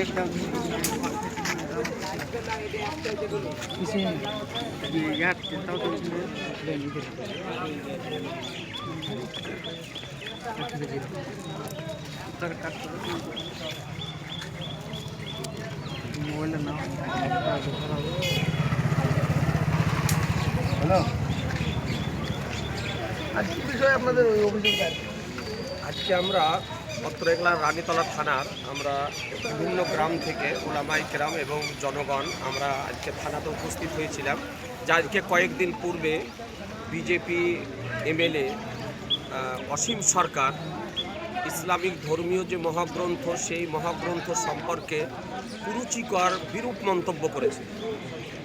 Hello, আজকে বিষয়ে আপনাদের ওই অভিযোগ আজকে আমরা পত্রেগলা রানীতলা থানার আমরা বিভিন্ন গ্রাম থেকে ওলামাই কেরাম এবং জনগণ আমরা আজকে থানাতে উপস্থিত হয়েছিলাম, যা আজকে কয়েকদিন পূর্বে বিজেপি এমএলএ অসীম সরকার ইসলামিক ধর্মীয় যে মহাগ্রন্থ সেই মহাগ্রন্থ সম্পর্কে কুরুচিকর বিরূপ মন্তব্য করেছে।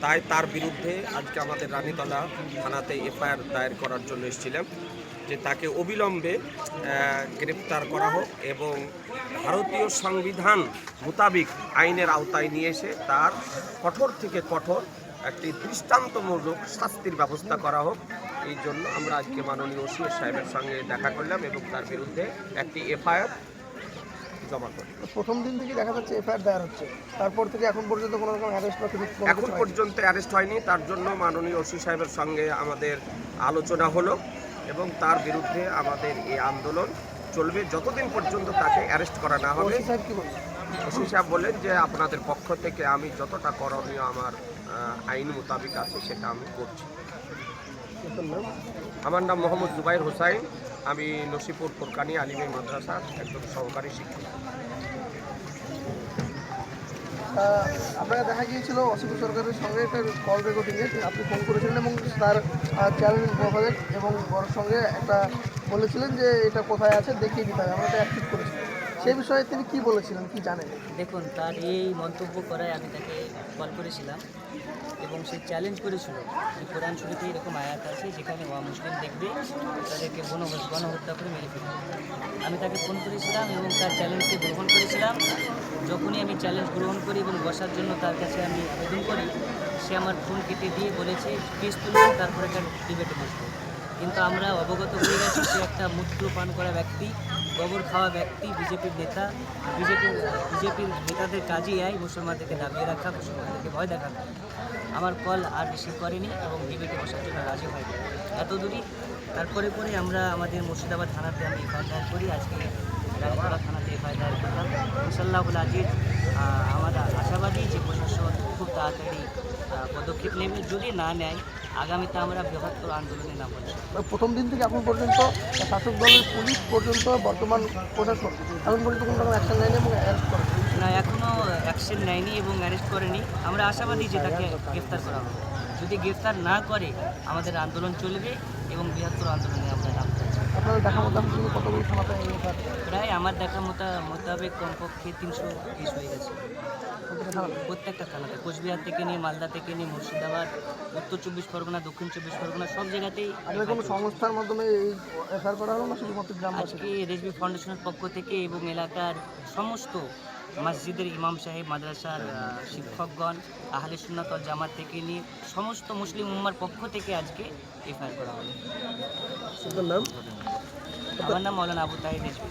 তাই তার বিরুদ্ধে আজকে আমাদের রানীতলা থানাতে এফআইআর দায়ের করার জন্য এসেছিলাম যে তাকে অবিলম্বে গ্রেপ্তার করা হোক এবং ভারতীয় সংবিধান মোতাবেক আইনের আওতায় নিয়ে এসে তার কঠোর থেকে কঠোর একটি দৃষ্টান্তমূলক শাস্তির ব্যবস্থা করা হোক। এই জন্য আমরা আজকে মাননীয় ওসি সাহেবের সঙ্গে দেখা করলাম এবং তার বিরুদ্ধে একটি এফআইআর জমা করি। প্রথম দিন থেকে দেখা যাচ্ছে এফআইআর দায়ের হচ্ছে, তারপর থেকে এখন পর্যন্ত কোনো রকম অ্যারেস্ট বা এখন পর্যন্ত অ্যারেস্ট হয়নি। তার জন্য মাননীয় ওসি সাহেবের সঙ্গে আমাদের আলোচনা হলো এবং তার বিরুদ্ধে আমাদের এই আন্দোলন চলবে যতদিন পর্যন্ত তাকে অ্যারেস্ট করা না হবে। ওসি সাহেব বলেন যে আপনাদের পক্ষ থেকে আমি যতটা করণীয় আমার আইন মোতাবেক আছে সেটা আমি করছি। আমার নাম মোহাম্মদ জুবাইর হোসাইন, আমি নসিপুর ফুরকানি আলিমী মাদ্রাসার একজন সহকারী শিক্ষক। আপনারা দেখা গিয়েছিল অসীম সরকারের সঙ্গে একটা কল রেকর্ডিংয়ে আপনি ফোন করেছিলেন এবং তার চ্যালেঞ্জ প্রজেক্ট এবং বড়োর সঙ্গে একটা বলেছিলেন যে এটা কোথায় আছে দেখিয়ে দিতে হবে, আমরা এটা অ্যাক্টিভ করেছিলাম। সেই বিষয়ে তিনি কি বলেছিলেন, কি জানেন? দেখুন, তার এই মন্তব্য করায় আমি তাকে কল করেছিলাম এবং সে চ্যালেঞ্জ করেছিল যে কোরআন শরীফে এরকম আয়াত আছে যেখানে মুসলিম দেখবে তাদেরকে গণহত্যা করে মেরে ফেলবে। আমি তাকে ফোন করেছিলাম এবং তার চ্যালেঞ্জকে গ্রহণ করেছিলাম। যখনই আমি চ্যালেঞ্জ গ্রহণ করি এবং বসার জন্য তার কাছে আমি আবেদন করি, সে আমার ফোন কেটে দিয়ে বলেছে কেস তুলবেন তারপরে একটা ডিবেটে বসবো। কিন্তু আমরা অবগত হয়ে গেছি সে একটা মূত্র পান করা ব্যক্তি, গোবর খাওয়া ব্যক্তি, বিজেপির নেতা। বিজেপির নেতাদের কাজই মুসলমানদেরকে দাবিয়ে রাখা, মুসলমানদেরকে ভয় দেখানো। আমার কল আর রিসিভ করেনি এবং ডিবেটে বসার জন্য রাজি হয়নি এত দূরই। তারপরে আমরা আমাদের মুর্শিদাবাদ থানাতে আমি এফআইআর দায়ের করি। আজকে রানীতলা থানাতে এফআইআর দায়ের করলাম। ইনশাআল্লাহুল আজিজ আমরা আশাবাদী যে প্রশাসন খুব তাড়াতাড়ি পদক্ষেপ নেবে। যদি না নেয় আগামীতে আমরা বৃহত্তর আন্দোলনে নামব। প্রথম দিন থেকে এখন পর্যন্ত শাসক দলের পুলিশ পর্যন্ত বর্তমান প্রশাসন এখন পর্যন্ত কোনো রকম অ্যাকশন নেয়নি এবং অ্যারেস্ট করে না, এখনও অ্যাকশন নেয়নি এবং অ্যারেস্ট করেনি। আমরা আশাবাদী যে তাকে গ্রেফতার করা হবে। যদি গ্রেফতার না করে আমাদের আন্দোলন চলবে এবং বৃহত্তর আন্দোলনে আমরা নামব। আপনাদের দেখা মতো কতগুলো থানাতে প্রায় আমার দেখা মোতাবেক কমপক্ষে 320 হয়ে গেছে প্রত্যেকটা থানাতে, কোচবিহার থেকে নিয়ে মালদা থেকে নিয়ে মুর্শিদাবাদ, উত্তর 24 পরগনা, দক্ষিণ 24 পরগনা, সব জায়গাতেই। কোনো সংস্থার মাধ্যমে এই এফআইআর করা হলো না শুধুমাত্র গ্রামবাসী? আজকে রেজবি ফাউন্ডেশনের পক্ষ থেকে এবং এলাকার সমস্ত মসজিদের ইমাম সাহেব, মাদ্রাসার শিক্ষকগণ, আহলে সুন্নাত ওয়াল জামাত থেকে নিয়ে সমস্ত মুসলিম উম্মার পক্ষ থেকে আজকে এফআইআর করা হলো। নাম? আমার নাম মৌলানা আবু তাহির রেজবি।